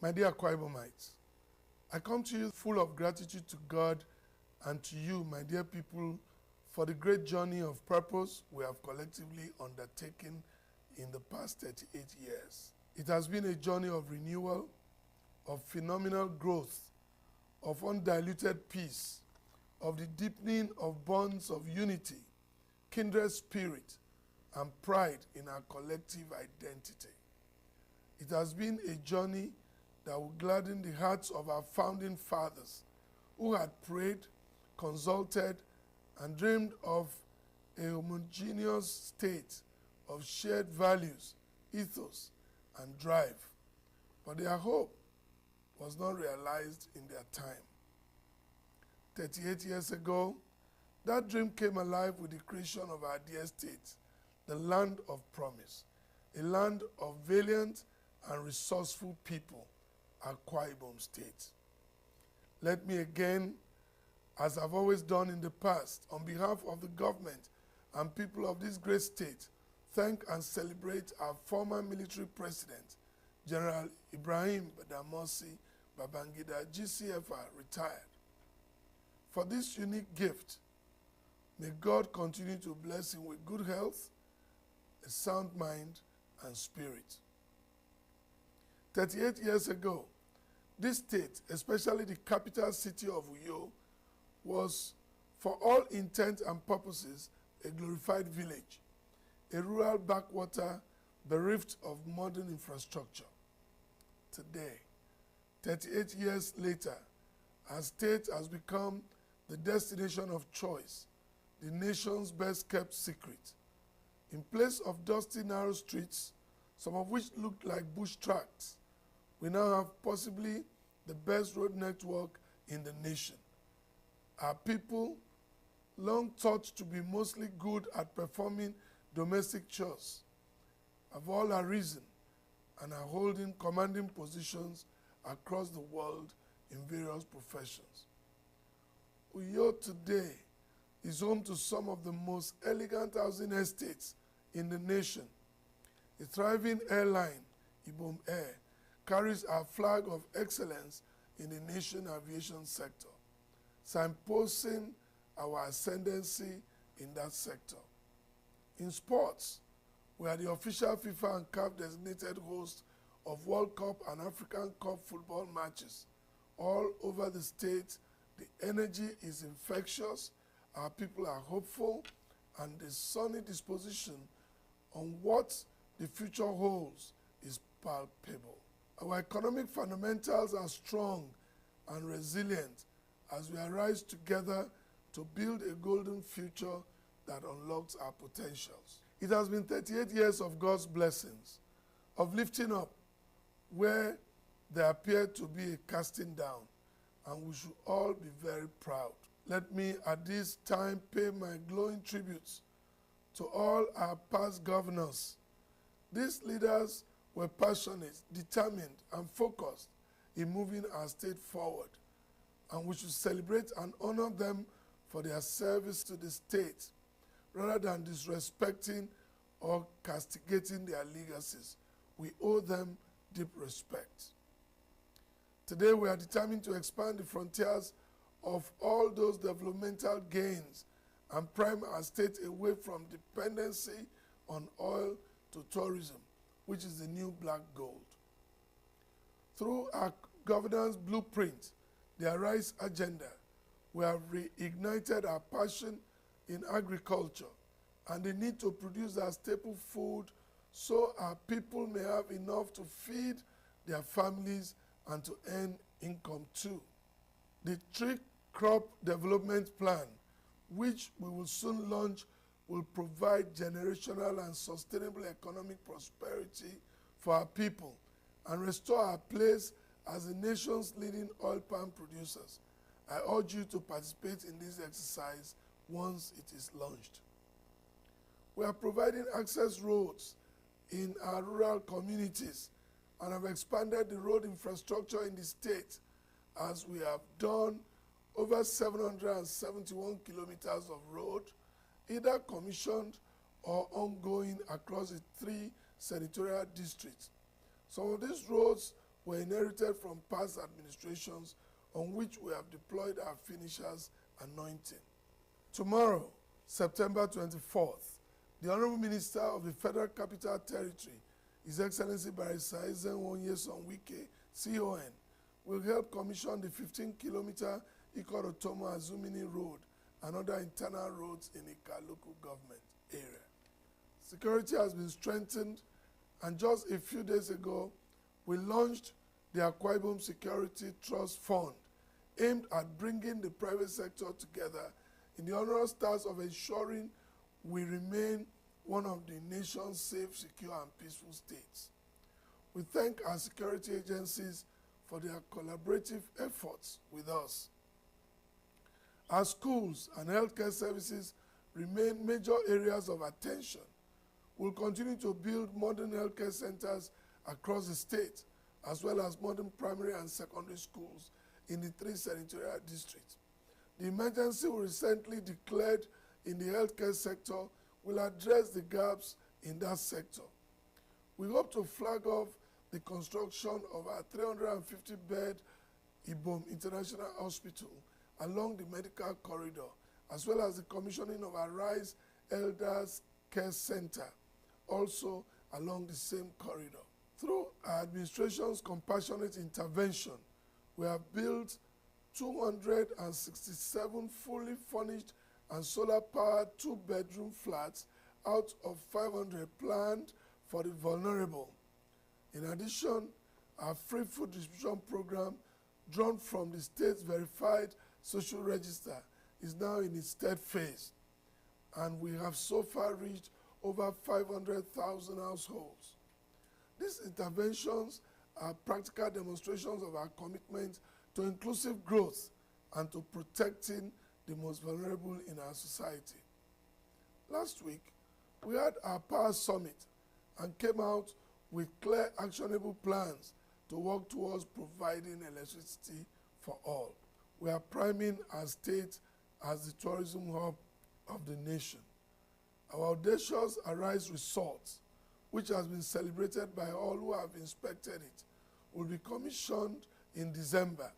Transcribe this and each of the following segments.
My dear Akwa Ibomites, I come to you full of gratitude to God and to you, my dear people, for the great journey of purpose we have collectively undertaken in the past 38 years. It has been a journey of renewal, of phenomenal growth, of undiluted peace, of the deepening of bonds of unity, kindred spirit, and pride in our collective identity. It has been a journey that will gladden the hearts of our founding fathers who had prayed, consulted, and dreamed of a homogeneous state of shared values, ethos, and drive. But their hope was not realized in their time. 38 years ago, that dream came alive with the creation of our dear state, the land of promise, a land of valiant and resourceful people, Akwa Ibom State. Let me again, as I've always done in the past, on behalf of the government and people of this great state, thank and celebrate our former military president, General Ibrahim Badamasi Babangida, GCFR, retired. For this unique gift, may God continue to bless him with good health, a sound mind, and spirit. 38 years ago, this state, especially the capital city of Uyo, was, for all intents and purposes, a glorified village, a rural backwater bereft of modern infrastructure. Today, 38 years later, our state has become the destination of choice, the nation's best kept secret. In place of dusty, narrow streets, some of which looked like bush tracts, we now have possibly the best road network in the nation. Our people, long thought to be mostly good at performing domestic chores, have all arisen and are holding commanding positions across the world in various professions. Uyo today is home to some of the most elegant housing estates in the nation. A thriving airline, Ibom Air, carries our flag of excellence in the nation aviation sector, signposting our ascendancy in that sector. In sports, we are the official FIFA and CAF designated host of World Cup and African Cup football matches. All over the state, the energy is infectious, our people are hopeful, and the sunny disposition on what the future holds is palpable. Our economic fundamentals are strong and resilient as we arise together to build a golden future that unlocks our potentials. It has been 38 years of God's blessings, of lifting up where there appeared to be a casting down, and we should all be very proud. Let me at this time pay my glowing tributes to all our past governors. These leaders were passionate, determined, and focused in moving our state forward, and we should celebrate and honor them for their service to the state, rather than disrespecting or castigating their legacies. We owe them deep respect. Today we are determined to expand the frontiers of all those developmental gains and prime our state away from dependency on oil to tourism, which is the new black gold. Through our governance blueprint, the Arise agenda, we have reignited our passion in agriculture and the need to produce our staple food so our people may have enough to feed their families and to earn income too. The tree crop development plan, which we will soon launch, will provide generational and sustainable economic prosperity for our people and restore our place as the nation's leading oil palm producers. I urge you to participate in this exercise once it is launched. We are providing access roads in our rural communities and have expanded the road infrastructure in the state, as we have done over 771 kilometers of road, either commissioned or ongoing across the 3 senatorial districts. Some of these roads were inherited from past administrations on which we have deployed our finishers anointing. Tomorrow, September 24th, the Honorable Minister of the Federal Capital Territory, His Excellency Barrister Ezenwo Wike, CON, will help commission the 15-kilometer Ikorotomo Azumini Road and other internal roads in Ika local government area. Security has been strengthened, and just a few days ago, we launched the Akwa Ibom Security Trust Fund, aimed at bringing the private sector together in the onerous task of ensuring we remain one of the nation's safe, secure, and peaceful states. We thank our security agencies for their collaborative efforts with us. Our schools and healthcare services remain major areas of attention. We'll continue to build modern healthcare centers across the state, as well as modern primary and secondary schools in the 3 senatorial districts. The emergency we recently declared in the healthcare sector will address the gaps in that sector. We hope to flag off the construction of our 350-bed Ibom International Hospital along the medical corridor, as well as the commissioning of our Rise Elders Care Center, also along the same corridor. Through our administration's compassionate intervention, we have built 267 fully furnished and solar-powered 2-bedroom flats out of 500 planned for the vulnerable. In addition, our free food distribution program, drawn from the state's verified social register, is now in its 3rd phase, and we have so far reached over 500,000 households. These interventions are practical demonstrations of our commitment to inclusive growth and to protecting the most vulnerable in our society. Last week, we had our Power Summit and came out with clear, actionable plans to work towards providing electricity for all. We are priming our state as the tourism hub of the nation. Our audacious Arise Resort, which has been celebrated by all who have inspected it, will be commissioned in December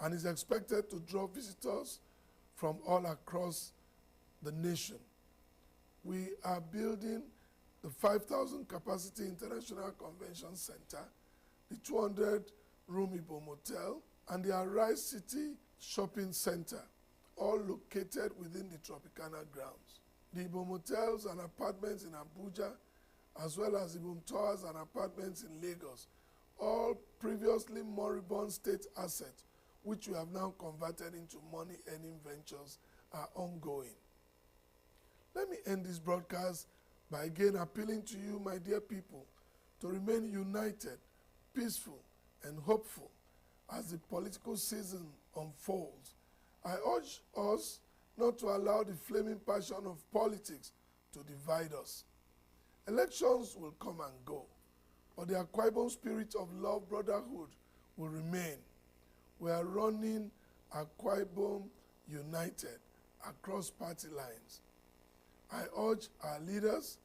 and is expected to draw visitors from all across the nation. We are building the 5,000 capacity International Convention Center, the 200-room Ibom Hotel, and the Arise City Shopping Center, all located within the Tropicana grounds. The Ibom Hotels and apartments in Abuja, as well as Ibom Towers and apartments in Lagos, all previously moribund state assets, which we have now converted into money-earning ventures, are ongoing. Let me end this broadcast by again appealing to you, my dear people, to remain united, peaceful, and hopeful as the political season unfolds. I urge us not to allow the flaming passion of politics to divide us. Elections will come and go, but the Akwa Ibom spirit of love, brotherhood will remain. We are running Akwa Ibom united across party lines. I urge our leaders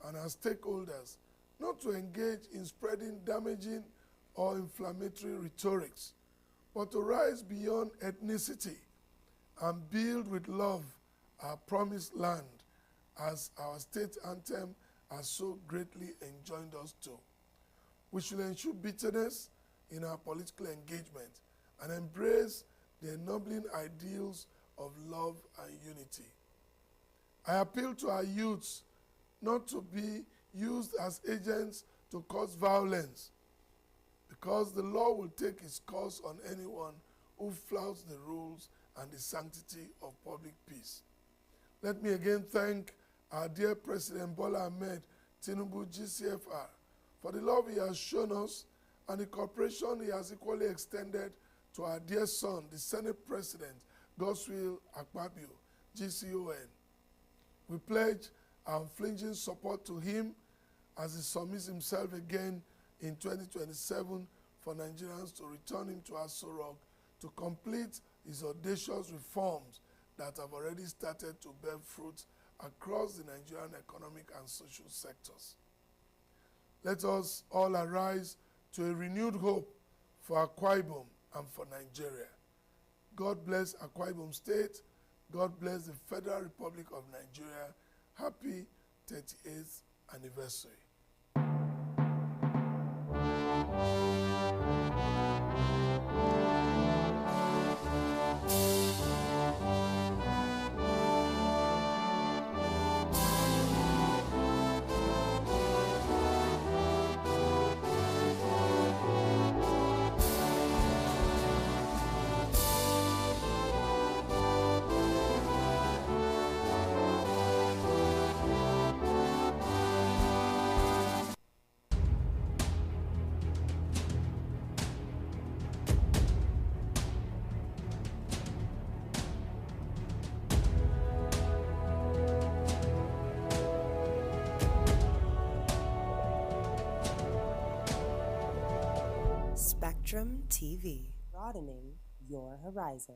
and our stakeholders not to engage in spreading damaging or inflammatory rhetorics, but to rise beyond ethnicity and build with love our promised land, as our state anthem has so greatly enjoined us to. We should ensure bitterness in our political engagement and embrace the ennobling ideals of love and unity. I appeal to our youths not to be used as agents to cause violence, because the law will take its course on anyone who flouts the rules and the sanctity of public peace. Let me again thank our dear President Bola Ahmed Tinubu GCFR for the love he has shown us and the cooperation he has equally extended to our dear son, the Senate President, Godswill Akpabio, GCON. We pledge our unflinching support to him as he submits himself again in 2027 for Nigerians to return him to Aso Rock to complete his audacious reforms that have already started to bear fruit across the Nigerian economic and social sectors. Let us all arise to a renewed hope for Akwa Ibom and for Nigeria. God bless Akwa Ibom State. God bless the Federal Republic of Nigeria. Happy 38th anniversary. Spectrum TV, broadening your horizon.